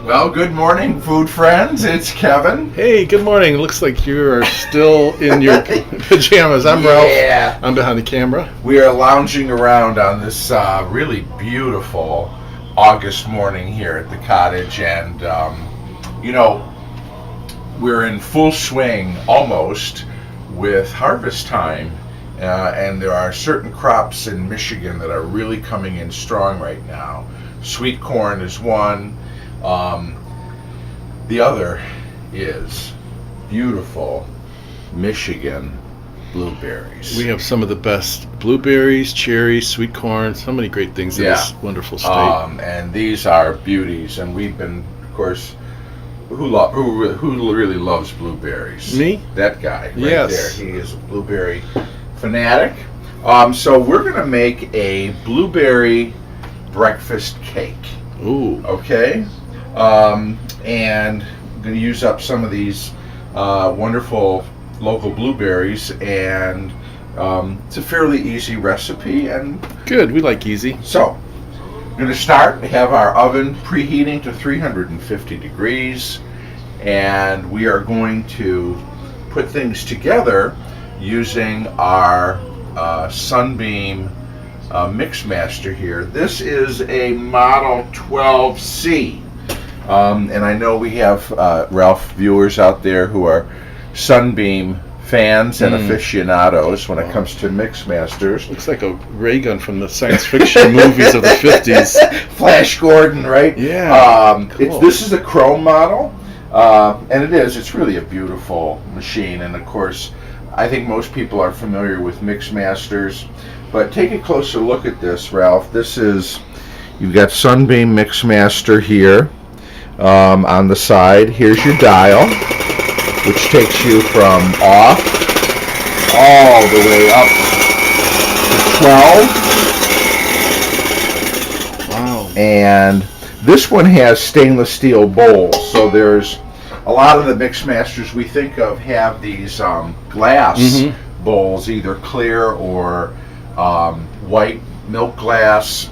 Well, good morning, food friends. It's Kevin. Hey, good morning. Looks like you are still in your pajamas. I'm Ralph. I'm behind the camera. We are lounging around on this really beautiful August morning here at the cottage, and we're in full swing almost with harvest time, and there are certain crops in Michigan that are really coming in strong right now. Sweet corn is one. The other is beautiful Michigan blueberries. We have some of the best blueberries, cherries, sweet corn, so many great things in this wonderful state. And these are beauties, and we've been, of course, who really loves blueberries? Me? That guy right Yes. there. He is a blueberry fanatic. So we're going to make a blueberry breakfast cake. Ooh. Okay? And I'm going to use up some of these wonderful local blueberries, and it's a fairly easy recipe. And good, we like easy. So, we're going to start. We have our oven preheating to 350 degrees, and we are going to put things together using our Sunbeam Mixmaster here. This is a model 12C. And I know we have Ralph viewers out there who are Sunbeam fans and aficionados when it comes to Mixmasters. Looks like a ray gun from the science fiction movies of the 50s. Flash Gordon, right? Yeah. Cool. This is a chrome model, and it's really a beautiful machine. And of course, I think most people are familiar with Mixmasters, but take a closer look at this, Ralph. You've got Sunbeam Mixmaster here. On the side, here's your dial, which takes you from off all the way up to 12. Wow. And this one has stainless steel bowls. So there's a lot of the Mixmasters we think of have these glass bowls, either clear or white milk glass,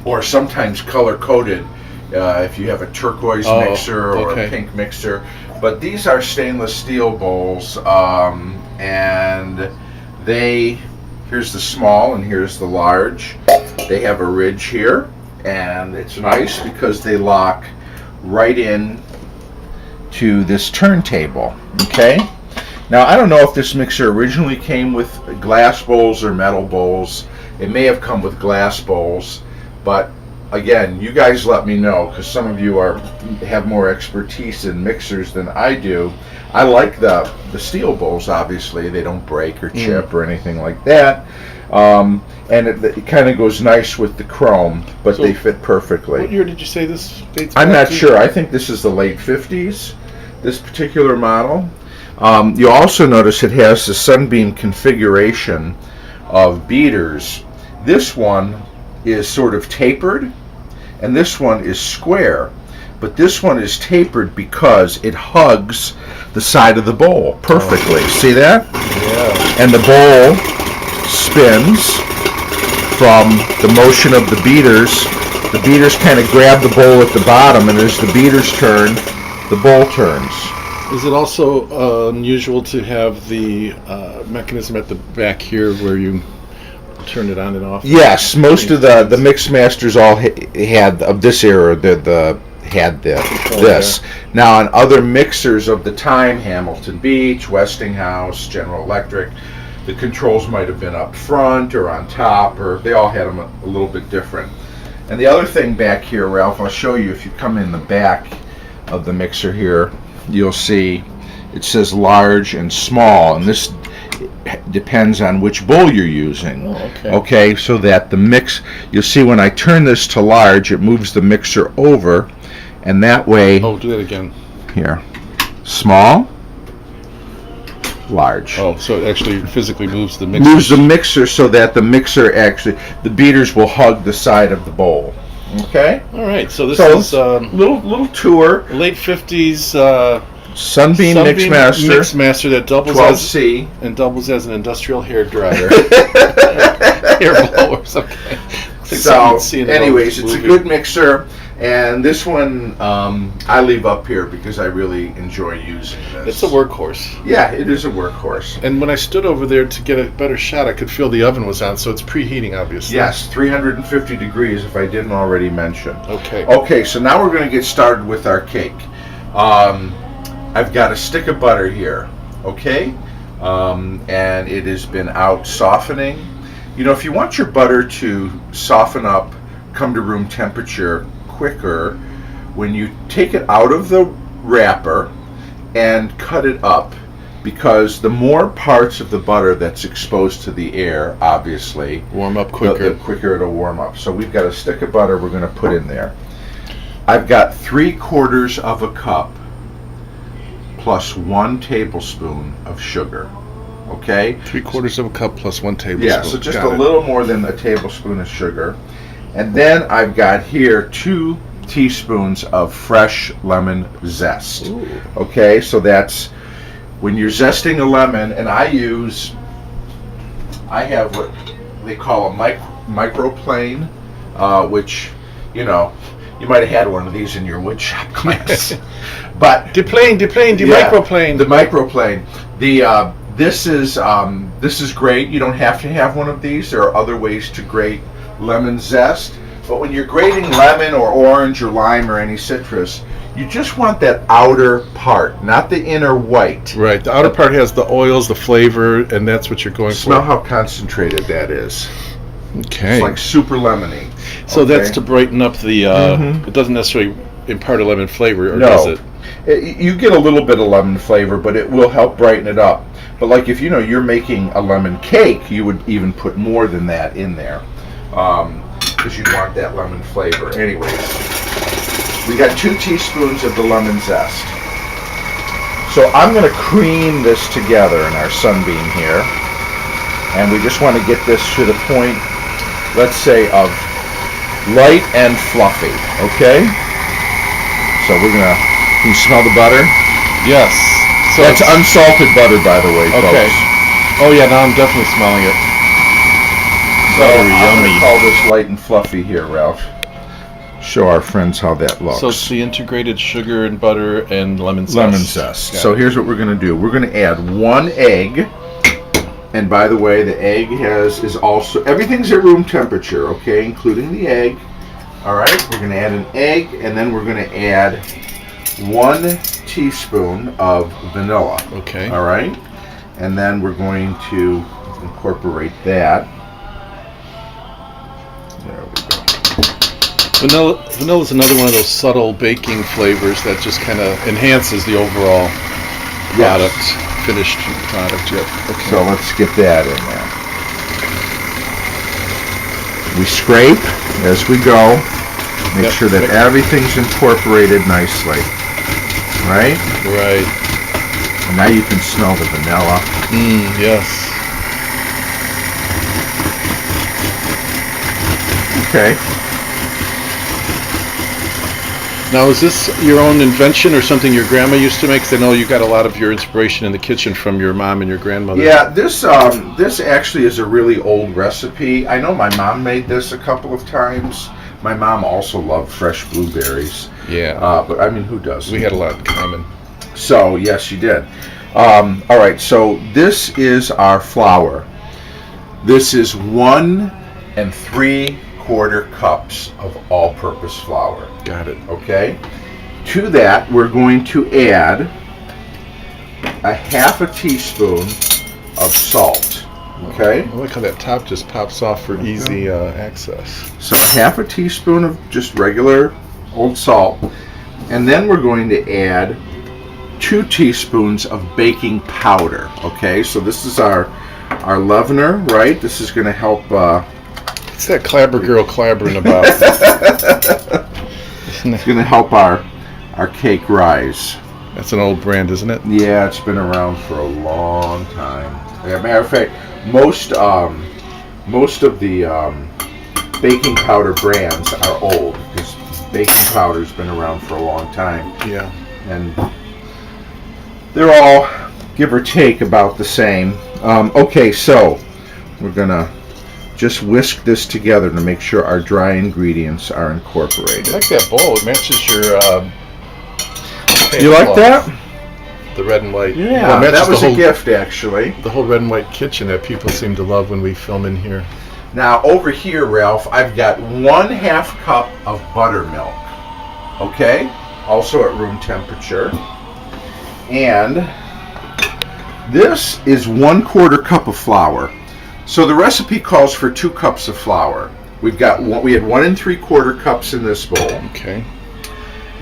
or sometimes color-coded. If you have a turquoise mixer or a pink mixer. But these are stainless steel bowls, and here's the small and here's the large. They have a ridge here, and it's nice because they lock right in to this turntable. Okay? Now, I don't know if this mixer originally came with glass bowls or metal bowls. It may have come with glass bowls, but again, you guys let me know, because some of you have more expertise in mixers than I do. I like the steel bowls, obviously. They don't break or chip or anything like that. And it kind of goes nice with the chrome, but they fit perfectly. What year did you say this dates I'm back not to? sure. I think this is the late 50s, this particular model. You also notice it has the Sunbeam configuration of beaters. This one is sort of tapered, and this one is square, but this one is tapered because it hugs the side of the bowl perfectly. See that? Yeah. And the bowl spins from the motion of the beaters. The beaters kind of grab the bowl at the bottom, and as the beaters turn, the bowl turns. Is it also unusual to have the mechanism at the back here where you turn it on and off? Yes, most of the Mixmasters all had of this era. Had this. Now, on other mixers of the time, Hamilton Beach, Westinghouse, General Electric, the controls might have been up front or on top, or they all had them a little bit different. And the other thing back here, Ralph, I'll show you. If you come in the back of the mixer here, you'll see it says large and small, and this depends on which bowl you're using. Okay, so that the mix, you'll see when I turn this to large, it moves the mixer over, and that way. Oh, do that again. Here, small, large. Oh, so it actually physically moves the mixer. Moves the mixer so that the mixer the beaters will hug the side of the bowl. Okay. All right, so this is little tour. Late 50s. Sunbeam Mixmaster that doubles 12C doubles as an industrial hair dryer, hair blowers. Okay. So, anyways, it's a good mixer, And this one I leave up here because I really enjoy using this. It's a workhorse. Yeah, it is a workhorse. And when I stood over there to get a better shot, I could feel the oven was on, so it's preheating, obviously. Yes, 350 degrees if I didn't already mention. Okay. Okay, so now we're going to get started with our cake. I've got a stick of butter here, okay? And it has been out softening. You know, if you want your butter to soften up, come to room temperature quicker, when you take it out of the wrapper and cut it up, because the more parts of the butter that's exposed to the air, obviously, warm up quicker. The quicker it'll warm up. So we've got a stick of butter we're going to put in there. I've got 3/4 of a cup plus 1 tablespoon of sugar. Okay? 3/4 of a cup plus 1 tablespoon. Yeah, so just a little more than a tablespoon of sugar. And then I've got here 2 teaspoons of fresh lemon zest. Ooh. Okay, so that's when you're zesting a lemon, and I have what they call a microplane, which, you know, you might have had one of these in your woodshop class. But Deplane, microplane. The microplane. This is great. You don't have to have one of these. There are other ways to grate lemon zest. But when you're grating lemon or orange or lime or any citrus, you just want that outer part, not the inner white. Right. The outer part has the oils, the flavor, and that's what you're going Smell for. how concentrated that is. Okay. It's like super lemony. So okay? that's to brighten up the. It doesn't necessarily impart a lemon flavor, or No. does it? You get a little bit of lemon flavor, but it will help brighten it up. But like if you're making a lemon cake, you would even put more than that in there, because you'd want that lemon flavor. Anyways, we got 2 teaspoons of the lemon zest. So I'm going to cream this together in our Sunbeam here, and we just want to get this to the point, let's say, of light and fluffy. Okay. So we're gonna. Can you smell the butter? Yes. So That's unsalted butter, by the way, okay. folks. Oh yeah, now I'm definitely smelling it. So Buttery, I'm yummy. going to call this light and fluffy here, Ralph. Show our friends how that looks. So it's the integrated sugar and butter and lemon zest. Lemon zest. Yeah. So here's what we're going to do. We're going to add 1 egg. And by the way, the egg is also, everything's at room temperature, okay, including the egg. All right, we're going to add an egg, and then we're going to add 1 teaspoon of vanilla. Okay. All right, and then we're going to incorporate that. There we go. Vanilla is another one of those subtle baking flavors that just kind of enhances the overall product, finished product. Yep. Okay. So let's get that in there. We scrape as we go. Make Yep. sure that everything's incorporated nicely. Right? Right. And now you can smell the vanilla. Yes. Okay. Now, is this your own invention or something your grandma used to make? Because I know you got a lot of your inspiration in the kitchen from your mom and your grandmother. Yeah, this actually is a really old recipe. I know my mom made this a couple of times. My mom also loved fresh blueberries. Yeah. But I mean, who doesn't? We had a lot in common. So yes, she did. All right. So this is our flour. This is 1 3/4 cups of all-purpose flour. Got it. Okay. To that, we're going to add a 1/2 teaspoon of salt. Okay. I like how that top just pops off for easy access. So 1/2 teaspoon of just regular old salt, and then we're going to add 2 teaspoons of baking powder. Okay. So this is our leavener, right? This is going to help. What's that Clabber girl clabbering about? It's going to help our cake rise. That's an old brand, isn't it? Yeah, it's been around for a long time. As a matter of fact, most of the baking powder brands are old because baking powder's been around for a long time, Yeah. and they're all, give or take, about the same. Okay, so we're gonna just whisk this together to make sure our dry ingredients are incorporated. I like that bowl. It matches your. You like that? The red and white. Yeah, well, that was a gift, actually. The whole red and white kitchen that people seem to love when we film in here. Now, over here, Ralph, I've got 1/2 cup of buttermilk. Okay? Also at room temperature. And this is 1/4 cup of flour. So the recipe calls for 2 cups of flour. We had 1 3/4 cups in this bowl. Okay.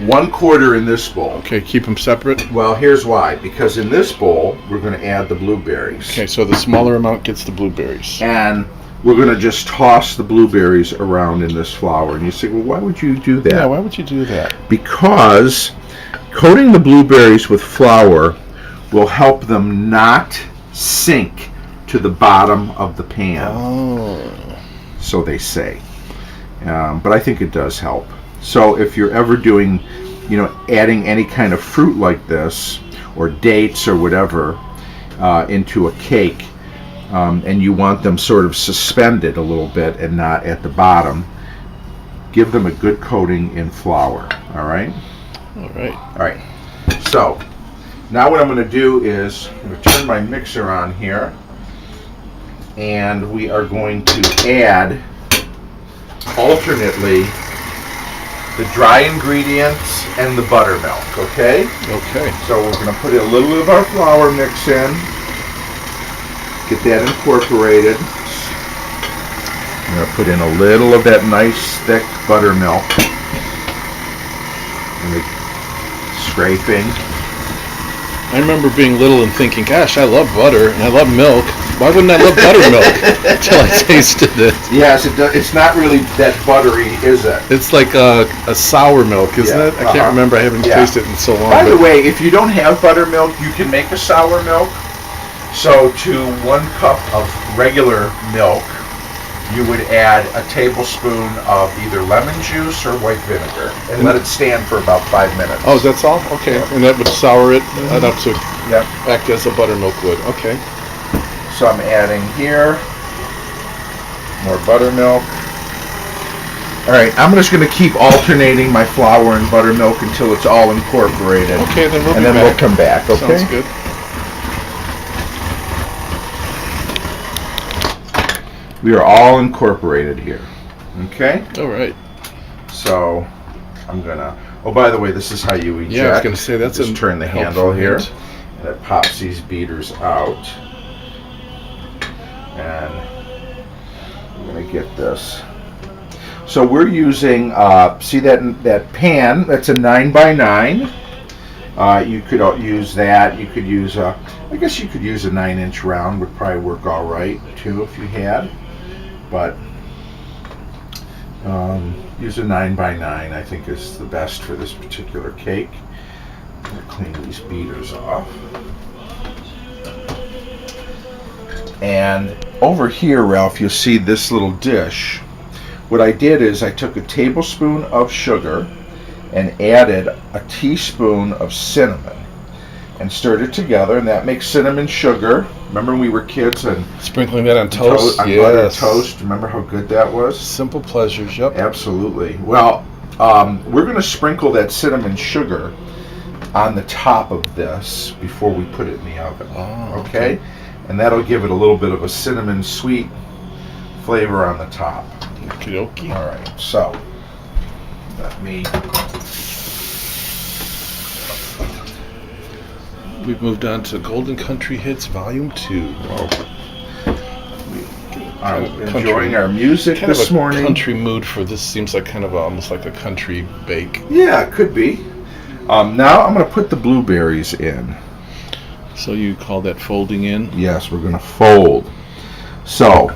1/4 in this bowl. Okay, keep them separate. Well, here's why. Because in this bowl, we're going to add the blueberries. Okay, so the smaller amount gets the blueberries. And we're going to just toss the blueberries around in this flour. And you say, well, why would you do that? Yeah, why would you do that? Because coating the blueberries with flour will help them not sink to the bottom of the pan. Oh. So they say. But I think it does help. So if you're ever doing, adding any kind of fruit like this, or dates or whatever, into a cake, and you want them sort of suspended a little bit and not at the bottom, give them a good coating in flour. All right? All right. All right. So now what I'm going to do is I'm going to turn my mixer on here, and we are going to add alternately the dry ingredients and the buttermilk, okay? Okay. So we're going to put a little of our flour mix in, get that incorporated. I'm going to put in a little of that nice thick buttermilk, and the scraping. I remember being little and thinking, gosh, I love butter and I love milk. Why wouldn't I love buttermilk? Until I tasted it. Yes, it's not really that buttery, is it? It's like a sour milk, isn't it? I can't remember. I haven't tasted it in so long. By the way, if you don't have buttermilk, you can make a sour milk. So to 1 cup of regular milk, you would add a tablespoon of either lemon juice or white vinegar, and let it stand for about 5 minutes. Oh, that's all? Okay. And that would sour it enough to Yep. act as a buttermilk would. Okay. So I'm adding here more buttermilk. All right, I'm just going to keep alternating my flour and buttermilk until it's all incorporated. Okay, then we'll we'll come back. Okay. Sounds good. We are all incorporated here. Okay. All right. So I'm gonna. Oh, by the way, this is how you eject. Yeah, I was going to say that's just turn the handle here, and it pops these beaters out. And I'm gonna get this. So we're using. See that pan? That's a 9x9. You could use that. You could use I guess you could use a 9-inch round. Would probably work all right too if you had. But use a 9x9. I think is the best for this particular cake. I'm gonna clean these beaters off. And over here, Ralph, you'll see this little dish. What I did is I took a tablespoon of sugar and added a teaspoon of cinnamon and stirred it together, and that makes cinnamon sugar. Remember when we were kids and sprinkling that on toast? On buttered toast. Remember how good that was? Simple pleasures, yep. Absolutely. Well, we're going to sprinkle that cinnamon sugar on the top of this before we put it in the oven. Oh, okay? And that'll give it a little bit of a cinnamon sweet flavor on the top. Okie dokie. All right, so let me. We've moved on to Golden Country Hits Volume 2. I'm enjoying our music this morning. Country mood for this seems like kind of almost like a country bake. Yeah, it could be. Now I'm going to put the blueberries in. So you call that folding in? Yes, we're going to fold. So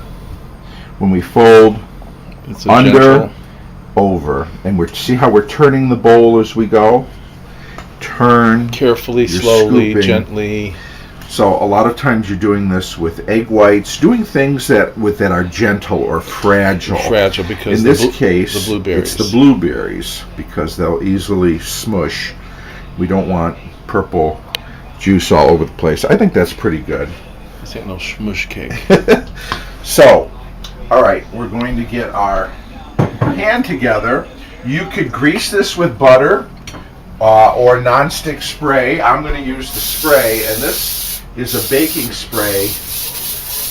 when we fold, it's under, gentle. over, and see how we're turning the bowl as we go? Turn carefully, you're slowly, scooping. gently. So a lot of times you're doing this with egg whites, doing things that are gentle or fragile. Fragile because in this case, the blueberries. it's the blueberries because they'll easily smush. We don't want purple juice all over the place. I think that's pretty good. This ain't no smush cake. So, All right, we're going to get our pan together. You could grease this with butter or nonstick spray. I'm going to use the spray, and this is a baking spray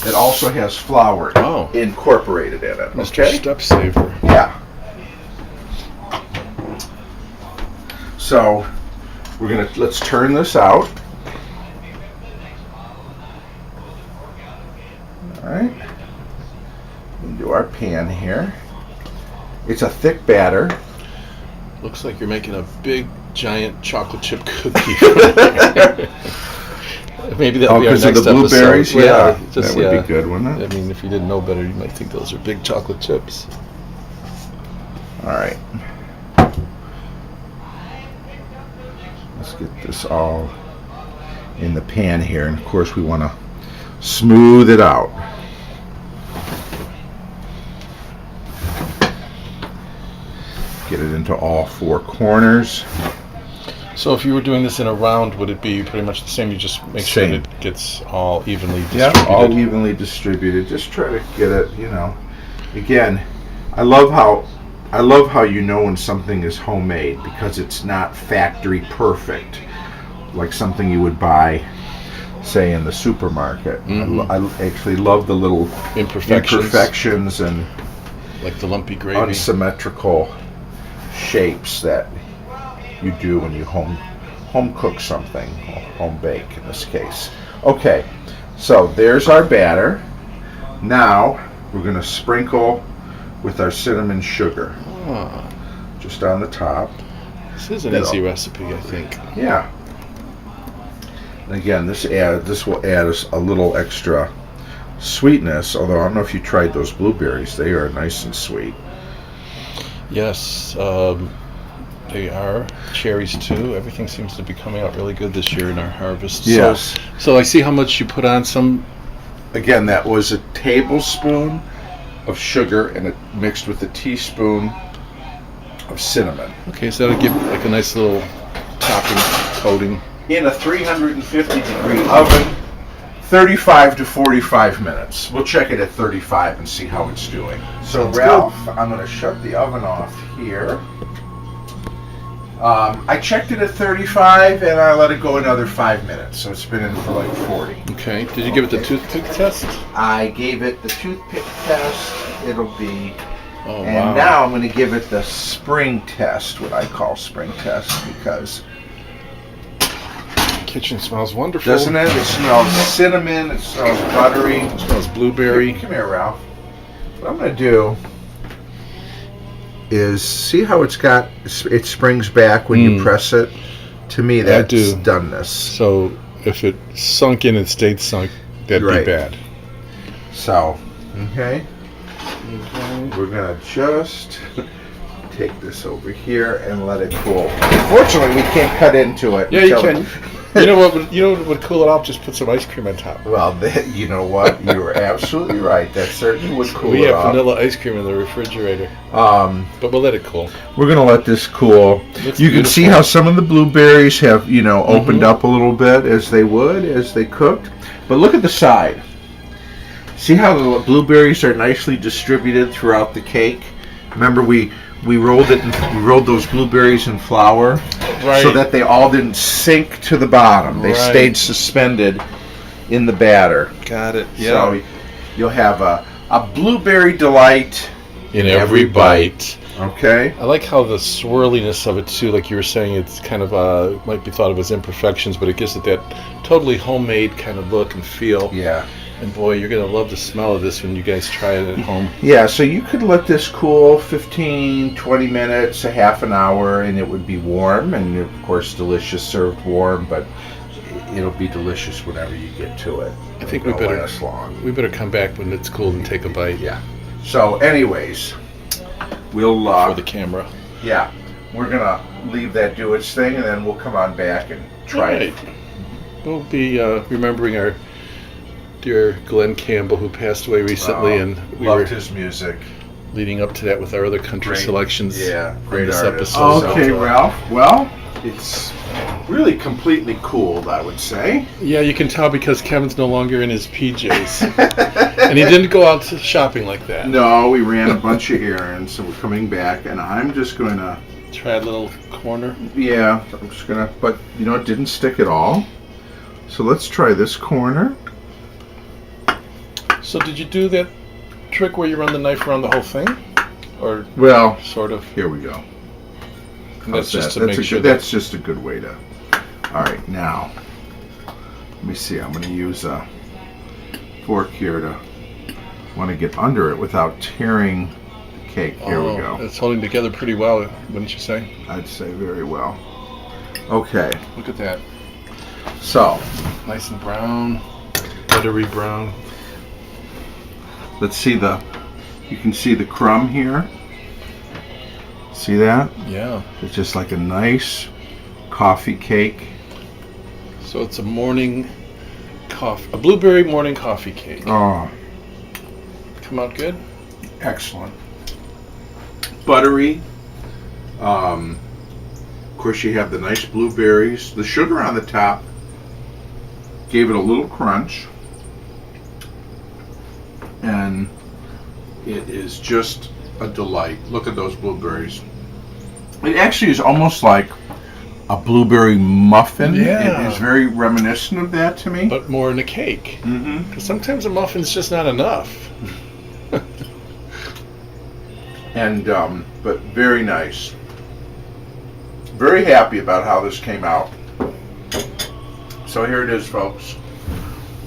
that also has flour incorporated in it. Mr. Okay? Step Saver. Yeah. So let's turn this out. All right. Into our pan here. It's a thick batter. Looks like you're making a big, giant chocolate chip cookie. Maybe that'll be our next of the blueberries? episode. Yeah, that would be good, wouldn't it? I mean, if you didn't know better, you might think those are big chocolate chips. All right. Let's get this all in the pan here, and of course we want to smooth it out. Get it into all four corners. So if you were doing this in a round, would it be pretty much the same? You just make sure that it gets all evenly distributed? Yeah, all evenly distributed. Just try to get it, Again, I love how you know when something is homemade, because it's not factory perfect, like something you would buy, say, in the supermarket. I actually love the little imperfections and like the lumpy gravy, unsymmetrical shapes that you do when you home cook something, or home bake in this case. Okay, so there's our batter. Now we're going to sprinkle with our cinnamon sugar, just on the top. This is an easy recipe, I think. Yeah. And again, this will add us a little extra sweetness. Although I don't know if you tried those blueberries; they are nice and sweet. Yes, they are. Cherries too. Everything seems to be coming out really good this year in our harvest. Yes. So I see how much you put on some. Again, that was a tablespoon of sugar, and it mixed with a teaspoon of cinnamon. Okay, so that'll give like a nice little topping coating. In a 350-degree oven, 35 to 45 minutes. We'll check it at 35 and see how it's doing. So Ralph, I'm going to shut the oven off here. I checked it at 35 and I let it go another 5 minutes, so it's been in for like 40. Okay. Did you give it the toothpick test? I gave it the toothpick test. It'll be... Oh, and wow. now I'm going to give it the spring test, what I call spring test, because... Kitchen smells wonderful. Doesn't it? It smells cinnamon, it smells buttery. It smells blueberry. Come here, Ralph. What I'm going to do is see how it springs back when you press it. To me, that's doneness. So if it sunk in and stayed sunk, that'd be bad. So, okay. We're going to just take this over here and let it cool. Unfortunately, we can't cut into it. Yeah, you can. You know what would cool it off? Just put some ice cream on top. Well, you know what? You were absolutely right. That certainly would cool it off. We have vanilla ice cream in the refrigerator. But we'll let it cool. We're going to let this cool. You can see how some of the blueberries have, opened up a little bit as they cooked. But look at the side. See how the blueberries are nicely distributed throughout the cake? Remember we rolled those blueberries in flour so that they all didn't sink to the bottom. They stayed suspended in the batter. Got it. Yeah. So you'll have a blueberry delight in every bite. Okay. I like how the swirliness of it too, like you were saying, it's kind of might be thought of as imperfections, but it gives it that totally homemade kind of look and feel. Yeah. And boy, you're going to love the smell of this when you guys try it at home. Yeah, so you could let this cool 15, 20 minutes, a half an hour, and it would be warm, and of course delicious served warm, but it'll be delicious whenever you get to it. I think we better come back when it's cool and take a bite. Yeah. So anyways, we'll... for the camera. Yeah. We're going to leave that do its thing, and then we'll come on back and try it. We'll be remembering our dear Glenn Campbell, who passed away recently, and we loved his music. Leading up to that with our other country selections. Yeah, great this artist. episode. Okay, Ralph. Well, it's really completely cooled, I would say. Yeah, you can tell because Kevin's no longer in his PJs. And he didn't go out shopping like that. No, we ran a bunch of errands, so we're coming back, and I'm just going to... Try a little corner. Yeah, I'm just going to... But, you know, it didn't stick at all. So let's try this corner. So did you do that trick where you run the knife around the whole thing? Or well, sort of? Here we go. And that's just that? to That's make sure that's just a good way to... All right, now, let me see. I'm going to use a fork here to want to get under it without tearing the cake. Here we go. It's holding together pretty well, wouldn't you say? I'd say very well. Okay. Look at that. So, nice and brown, buttery brown. Let's see you can see the crumb here. See that? Yeah. It's just like a nice coffee cake. So it's a blueberry morning coffee cake. Oh. Come out good? Excellent. Buttery. Of course, you have the nice blueberries. The sugar on the top gave it a little crunch. And it is just a delight. Look at those blueberries. It actually is almost like a blueberry muffin. Yeah. It is very reminiscent of that to me. But more in a cake. Mm-hmm. Because sometimes a muffin's just not enough. And but very nice. Very happy about how this came out. So here it is, folks.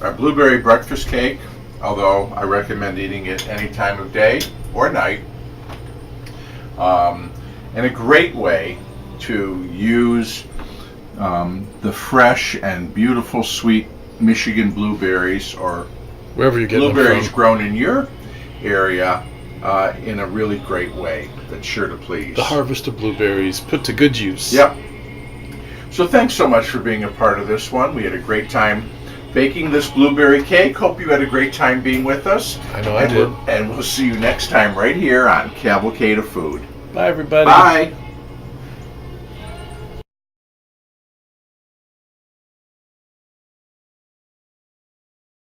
Our blueberry breakfast cake, although I recommend eating it any time of day or night. And a great way to use the fresh and beautiful sweet Michigan blueberries, or wherever you get blueberries them from. grown in your area, in a really great way that's sure to please. The harvest of blueberries put to good use. Yep. So thanks so much for being a part of this one. We had a great time baking this blueberry cake. Hope you had a great time being with us. I know I did. And we'll see you next time right here on Cavalcade of Food. Bye, everybody. Bye.